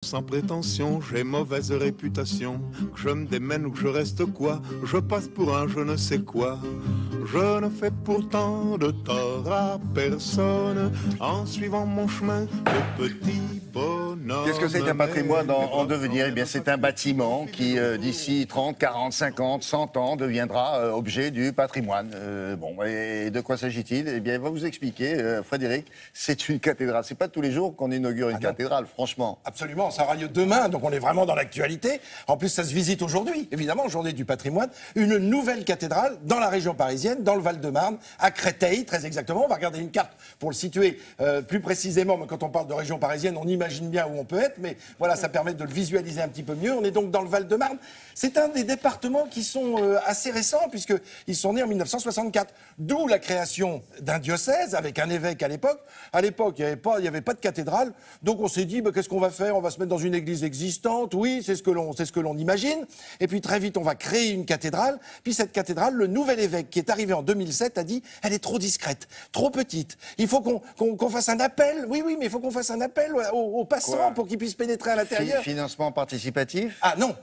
sans prétention, j'ai mauvaise réputation. Que je me démène ou que je reste quoi, je passe pour un je ne sais quoi. Je ne fais pourtant de tort à personne en suivant mon chemin de petit bonhomme. Qu'est-ce que c'est qu'un patrimoine en devenir? Eh bien, c'est un bâtiment qui, d'ici 30, 40, 50, 100 ans, deviendra objet du patrimoine. Bon, et de quoi s'agit-il? Eh bien, il va vous expliquer, Frédéric. C'est une cathédrale. C'est pas tous les jours qu'on inaugure une cathédrale, franchement. Absolument, ça aura lieu demain, donc on est vraiment dans l'actualité. En plus, ça se visite aujourd'hui, évidemment, journée du patrimoine. Une nouvelle cathédrale dans la région parisienne, dans le Val-de-Marne, à Créteil, très exactement. On va regarder une carte pour le situer plus précisément. Mais quand on parle de région parisienne, on imagine bien où on peut être, mais voilà, ça permet de le visualiser un petit peu mieux. On est donc dans le Val-de-Marne. C'est un des départements qui sont assez récents, puisqu'ils sont nés en 1964. D'où la création d'un diocèse, avec un évêque à l'époque. À l'époque, il n'y avait pas de cathédrale. Donc on s'est dit, bah, qu'est-ce qu'on va faire? On va se mettre dans une église existante. Oui, c'est ce que l'on imagine. Et puis très vite, on va créer une cathédrale. Puis cette cathédrale, le nouvel évêque qui est arrivé en 2007 a dit, elle est trop discrète, trop petite. Il faut qu'on fasse un appel. Oui, mais il faut qu'on fasse un appel aux passants pour qu'ils puissent pénétrer à l'intérieur. Financement participatif? Ah non.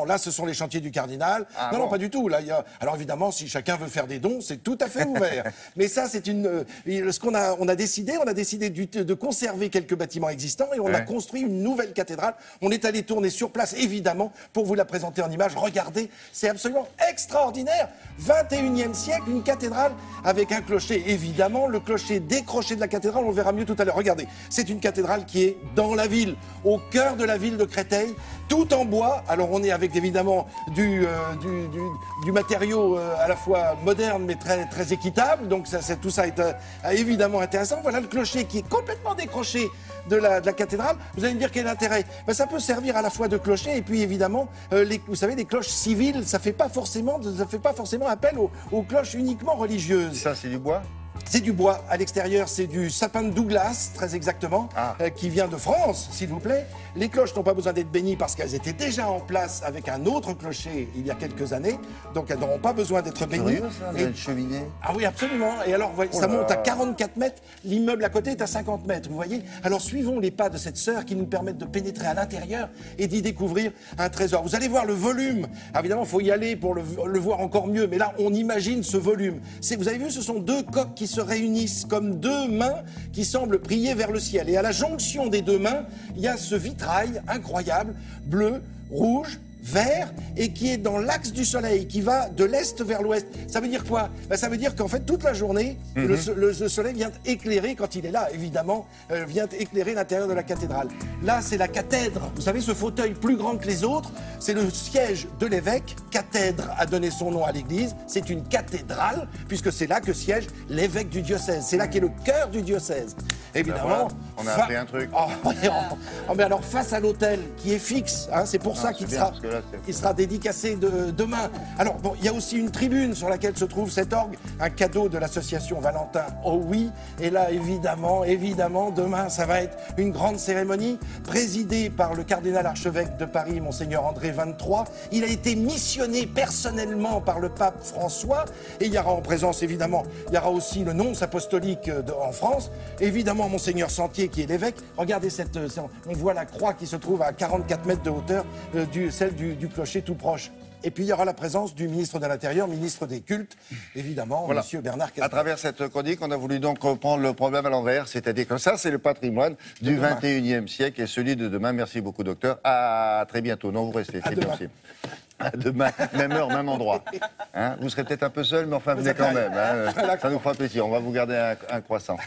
Là, ce sont les chantiers du cardinal. Non, pas du tout. Là, alors évidemment, si chacun veut faire des dons, c'est tout à fait ouvert. Mais ça, c'est ce qu'on a décidé. On a décidé de conserver quelques bâtiments existants et on a construit une nouvelle cathédrale. On est allé tourner sur place, évidemment, pour vous la présenter en images. Regardez, c'est absolument extraordinaire. 21e siècle, une cathédrale avec un clocher, évidemment. Le clocher décroché de la cathédrale, on le verra mieux tout à l'heure. Regardez, c'est une cathédrale qui est dans la ville, au cœur de la ville de Créteil, tout en bois. Alors on est avec évidemment du matériau à la fois moderne mais très, très équitable. Donc tout ça est évidemment intéressant. Voilà le clocher qui est complètement décroché de la cathédrale. Vous allez me dire quel est l'intérêt? Ça peut servir à la fois de clocher et puis évidemment, vous savez, les cloches civiles, ça fait pas forcément appel aux cloches uniquement religieuses. Ça, c'est du bois? C'est du bois. À l'extérieur, c'est du sapin de Douglas, très exactement, qui vient de France, s'il vous plaît. Les cloches n'ont pas besoin d'être bénies parce qu'elles étaient déjà en place avec un autre clocher il y a quelques années. Donc elles n'auront pas besoin d'être bénies. Curieux, ça, une cheminée. Ah oui, absolument. Et alors, ça monte à 44 mètres. L'immeuble à côté est à 50 mètres, vous voyez. Alors, suivons les pas de cette sœur qui nous permettent de pénétrer à l'intérieur et d'y découvrir un trésor. Vous allez voir le volume. Ah, évidemment, il faut y aller pour le voir encore mieux. Mais là, on imagine ce volume. Vous avez vu, ce sont deux coques qui se réunissent comme deux mains qui semblent prier vers le ciel. Et à la jonction des deux mains, il y a ce vitrail incroyable, bleu, rouge, vert, et qui est dans l'axe du soleil, qui va de l'est vers l'ouest. Ça veut dire quoi? Ça veut dire qu'en fait, toute la journée, le soleil vient éclairer, quand il est là, évidemment, vient éclairer l'intérieur de la cathédrale. Là, c'est la cathèdre. Vous savez, ce fauteuil plus grand que les autres, c'est le siège de l'évêque. Cathèdre a donné son nom à l'église. C'est une cathédrale, puisque c'est là que siège l'évêque du diocèse. C'est là qu'est le cœur du diocèse. Évidemment. On a appris un truc. Mais alors, face à l'autel, qui est fixe, c'est pour ça qu'il sera dédicacé demain. Alors, bon, il y a aussi une tribune sur laquelle se trouve cet orgue, un cadeau de l'association Valentin. Oh oui, et là, évidemment, demain, ça va être une grande cérémonie présidée par le cardinal archevêque de Paris, Monseigneur André XXIII. Il a été missionné personnellement par le pape François, et il y aura en présence, évidemment, il y aura aussi le nonce apostolique en France, évidemment, Monseigneur Sentier, qui est l'évêque. Regardez on voit la croix qui se trouve à 44 mètres de hauteur, celle du clocher tout proche. Et puis il y aura la présence du ministre de l'Intérieur, ministre des Cultes, évidemment, voilà. Monsieur Bernard Cazeneuve. À travers cette chronique, on a voulu donc reprendre le problème à l'envers, c'est-à-dire que ça, c'est le patrimoine du 21e siècle et celui de demain. Merci beaucoup, docteur. À très bientôt. Non, vous restez, c'est possible. À demain, même heure, même endroit. Vous serez peut-être un peu seul, mais enfin, venez quand même. Ça nous fera plaisir. On va vous garder un croissant.